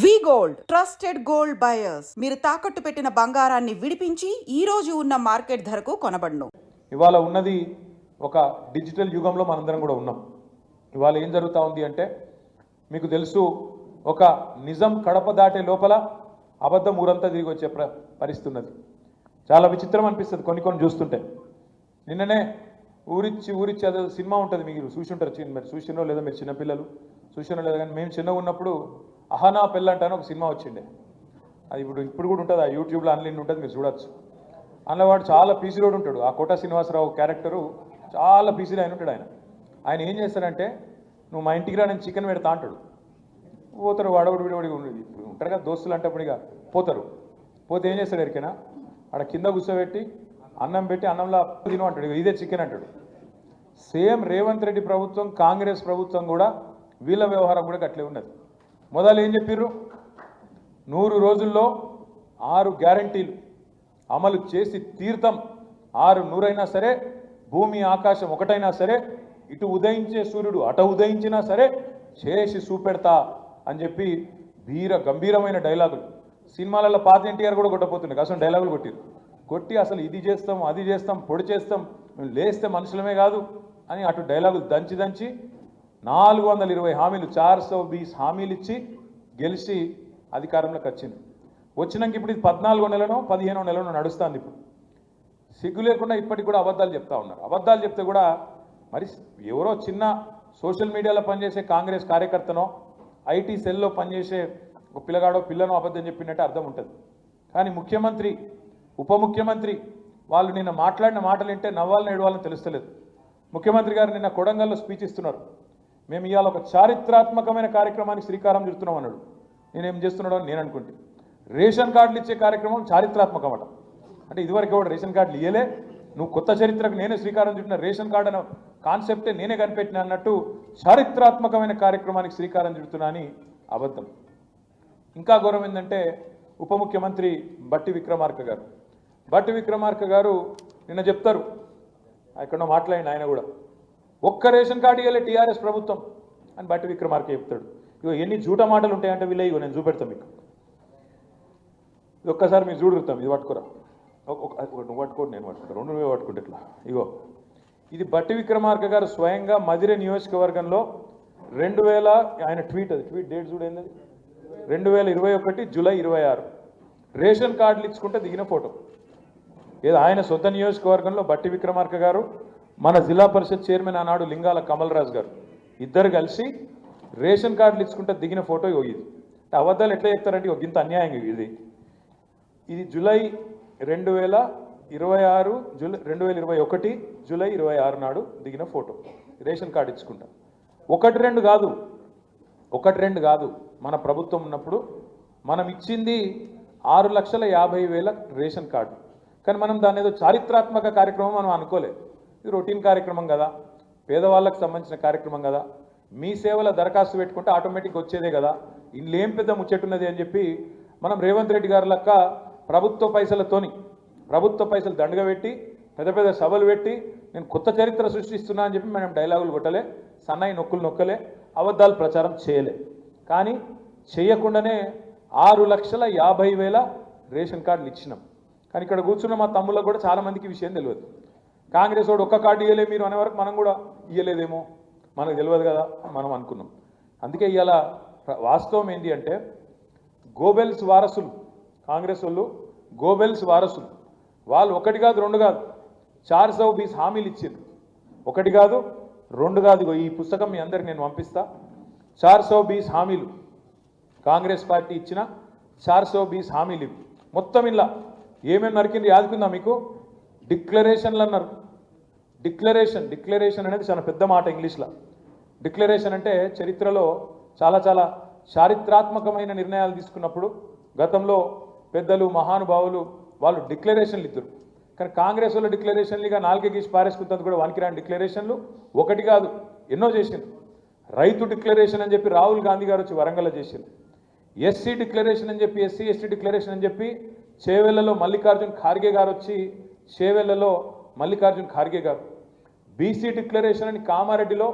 వి gold trusted gold buyers మీరు తాకట్టు పెట్టిన బంగారాన్ని విడిపించి ఈ రోజు ఉన్న మార్కెట్ ధరకు కొనబడును. ఇవాళ ఉన్నది ఒక డిజిటల్ యుగంలో మనందరం కూడా ఉన్నాం. ఇవాళ ఏం జరుగుతూ ఉంది అంటే మీకు తెలుసు, ఒక నిజం కడప దాటే లోపల అబద్ధం ఊరంతా తిరిగి వచ్చే పరిస్థితి ఉన్నది. చాలా విచిత్రం అనిపిస్తుంది కొన్ని చూస్తుంటే. నిన్ననే ఊరిచ్చి అదే సినిమా ఉంటుంది, మీరు చూసి ఉంటారు, మీరు చూసినో లేదా మీరు చిన్నపిల్లలు చూసినో లేదా, కానీ మేము చిన్నగా ఉన్నప్పుడు అహనా పెళ్ళంటాను ఒక సినిమా వచ్చిండే. అది ఇప్పుడు కూడా ఉంటుంది, ఆ యూట్యూబ్లో ఆన్లైన్ ఉంటుంది, మీరు చూడొచ్చు. అందులో వాడు చాలా పీసీలోడు ఉంటాడు. ఆ కోట శ్రీనివాసరావు క్యారెక్టరు చాలా పీసీలో ఆయన ఉంటాడు. ఆయన ఏం చేస్తాడంటే, నువ్వు మా ఇంటికి రా, నేను చికెన్ పెడతా అంటాడు. పోతారు, వాడవడి విడవడి ఇప్పుడు ఉంటారు కదా దోస్తులు అంటే, అప్పుడు ఇక పోతే ఏం చేస్తాడు ఎరికైనా, ఆడ కింద కూర్చోబెట్టి అన్నం పెట్టి అన్నంలో తిను అంటాడు, ఇదే చికెన్ అంటాడు. సేమ్ రేవంత్ రెడ్డి ప్రభుత్వం, కాంగ్రెస్ ప్రభుత్వం కూడా వీళ్ళ వ్యవహారం కూడా అట్లే ఉన్నది. మొదలు ఏం చెప్పిర్రు, 100 రోజుల్లో 6 గ్యారంటీలు అమలు చేసి తీర్థం. 100 అయినా సరే, భూమి ఆకాశం ఒకటైనా సరే, ఇటు ఉదయించే సూర్యుడు అటు ఉదయించినా సరే చేసి చూపెడతా అని చెప్పి గంభీరమైన డైలాగులు. సినిమాలలో పాత ఎన్టీఆర్ కూడా కొట్టపోతున్నాయి, అసలు డైలాగులు కొట్టి అసలు ఇది చేస్తాం అది చేస్తాం పొడి చేస్తాం, మేము లేస్తే మనుషులమే కాదు అని అటు డైలాగులు దంచి 420 హామీలు 420 హామీలు ఇచ్చి గెలిచి అధికారంలోకి వచ్చినాక ఇప్పుడు ఇది 14వ నెలనో 15వ నెలనో నడుస్తుంది. ఇప్పుడు సిగ్గు లేకుండా ఇప్పటికి కూడా అబద్ధాలు చెప్తా ఉన్నారు. అబద్ధాలు చెప్తే కూడా మరి ఎవరో చిన్న సోషల్ మీడియాలో పనిచేసే కాంగ్రెస్ కార్యకర్తనో ఐటీ సెల్లో పనిచేసే ఒక పిల్లగాడో పిల్లనో అబద్ధం చెప్పినట్టే అర్థం ఉంటుంది. కానీ ముఖ్యమంత్రి, ఉప ముఖ్యమంత్రి వాళ్ళు నిన్న మాట్లాడిన మాటలు వింటే నవ్వాలని ఏడవాలని తెలుస్తలేదు. ముఖ్యమంత్రి గారు నిన్న కొడంగల్లో స్పీచ్ ఇస్తున్నారు. మేము ఇవాళ ఒక చారిత్రాత్మకమైన కార్యక్రమానికి శ్రీకారం చుడుతున్నాం అన్నాడు. నేనేం చేస్తున్నాడో అని నేను అనుకుంటే, రేషన్ కార్డులు ఇచ్చే కార్యక్రమం చారిత్రాత్మకం అట. అంటే ఇదివరకు కూడా రేషన్ కార్డులు ఇయ్యలే, నువ్వు కొత్త చరిత్రకు నేనే శ్రీకారం చుట్టిన, రేషన్ కార్డు అనే కాన్సెప్టే నేనే కనిపెట్టిన అన్నట్టు చారిత్రాత్మకమైన కార్యక్రమానికి శ్రీకారం చుడుతున్నా అని అబద్ధం. ఇంకా ఘోరం ఏంటంటే, ఉప ముఖ్యమంత్రి బట్టి విక్రమార్క గారు నిన్న చెప్తారు, ఎక్కడో మాట్లాడిన ఆయన కూడా, ఒక్క రేషన్ కార్డు ఇవ్వలే టీఆర్ఎస్ ప్రభుత్వం అని బట్టి విక్రమార్క చెప్తాడు. ఇగో ఎన్ని జూట మాటలు ఉంటాయంటే వీళ్ళ, ఇగో నేను చూపెడతాను మీకు, ఒక్కసారి మీరు చూడుతాం. ఇది పట్టుకురా, నువ్వు పట్టుకోండి, నేను పట్టుకుంటా, 2 నువ్వే పట్టుకుంటే ఇట్లా. ఇగో ఇది బట్టి విక్రమార్క గారు స్వయంగా మధిర నియోజకవర్గంలో 2000 ఆయన ట్వీట్, అది ట్వీట్ డేట్ చూడేది, 2021 జూలై 26 రేషన్ కార్డులు ఇచ్చుకుంటే దిగిన ఫోటో. ఏదో ఆయన సొంత నియోజకవర్గంలో బట్టి విక్రమార్క గారు, మన జిల్లా పరిషత్ చైర్మన్ ఆనాడు లింగాల కమల్ రాజు గారు ఇద్దరు కలిసి రేషన్ కార్డులు ఇచ్చుకుంటే దిగిన ఫోటో ఇది. అబద్ధాలు ఎట్లా చెప్తారంటే ఇంత అన్యాయం ఇది జూలై 2026 2021 జూలై 26 నాడు దిగిన ఫోటో. రేషన్ కార్డు ఇచ్చుకుంటా. ఒకటి రెండు కాదు, మన ప్రభుత్వం ఉన్నప్పుడు మనం ఇచ్చింది 6,50,000 రేషన్ కార్డు. కానీ మనం దాని ఏదో చారిత్రాత్మక కార్యక్రమం మనం అనుకోలేదు. ఇది రొటీన్ కార్యక్రమం కదా, పేదవాళ్ళకు సంబంధించిన కార్యక్రమం కదా, మీ సేవల దరఖాస్తు పెట్టుకుంటే ఆటోమేటిక్గా వచ్చేదే కదా, ఇందులో పెద్ద ముచ్చట్టున్నది అని చెప్పి మనం రేవంత్ రెడ్డి గారి లెక్క ప్రభుత్వ పైసలు దండగా పెట్టి పెద్ద సభలు పెట్టి నేను కొత్త చరిత్ర సృష్టిస్తున్నా అని చెప్పి మనం డైలాగులు కొట్టలే, సన్నాయి నొక్కలే, అబద్ధాలు ప్రచారం చేయలే. కానీ చేయకుండానే 6,50,000 రేషన్ కార్డులు ఇచ్చినాం. కానీ ఇక్కడ కూర్చున్న మా తమ్ముళ్ళకు కూడా చాలామందికి విషయం తెలియదు. కాంగ్రెస్ వాడు ఒక్క కార్డు ఇవ్వలే మీరు అనే వరకు మనం కూడా ఇవ్వలేదేమో, మనకు తెలియదు కదా మనం అనుకున్నాం. అందుకే ఇవాళ వాస్తవం ఏంటి అంటే, గోబెల్స్ వారసులు, కాంగ్రెస్ వాళ్ళు గోబెల్స్ వారసులు, వాళ్ళు 1 కాదు 2 కాదు 420 హామీలు ఇచ్చారు. 1 కాదు 2 కాదు, ఈ పుస్తకం మీ అందరికి నేను పంపిస్తా. 420 హామీలు కాంగ్రెస్ పార్టీ ఇచ్చిన 420 హామీలు ఇవి. మొత్తం ఇలా ఏమేమి నరికింది యాదుకుందా మీకు? డిక్లరేషన్లు అన్నారు. డిక్లరేషన్ అనేది చాలా పెద్ద మాట ఇంగ్లీష్లో. డిక్లరేషన్ అంటే చరిత్రలో చాలా చారిత్రాత్మకమైన నిర్ణయాలు తీసుకున్నప్పుడు గతంలో పెద్దలు మహానుభావులు వాళ్ళు డిక్లరేషన్లు ఇద్దరు. కానీ కాంగ్రెస్ వాళ్ళ డిక్లరేషన్లుగా 4 గీసి పారేసుకుంటుంది కూడా వానికిరాని డిక్లరేషన్లు 1 కాదు ఎన్నో చేసింది. రైతు డిక్లరేషన్ అని చెప్పి రాహుల్ గాంధీ గారు వచ్చి వరంగల్లో చేసింది. ఎస్సీ డిక్లరేషన్ అని చెప్పి, ఎస్సీ ఎస్టీ డిక్లరేషన్ అని చెప్పి చేవెళ్లలో మల్లికార్జున్ ఖార్గే గారు వచ్చి, బీసీ డిక్లరేషన్ అని కామారెడ్డిలో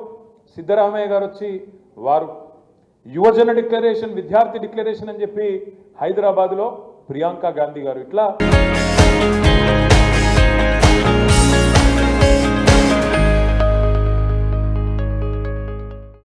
సిద్ధరామయ్య గారు వచ్చి వారు యువజన డిక్లరేషన్, విద్యార్థి డిక్లరేషన్ అని చెప్పి హైదరాబాద్లో ప్రియాంక గాంధీ గారు ఇట్లా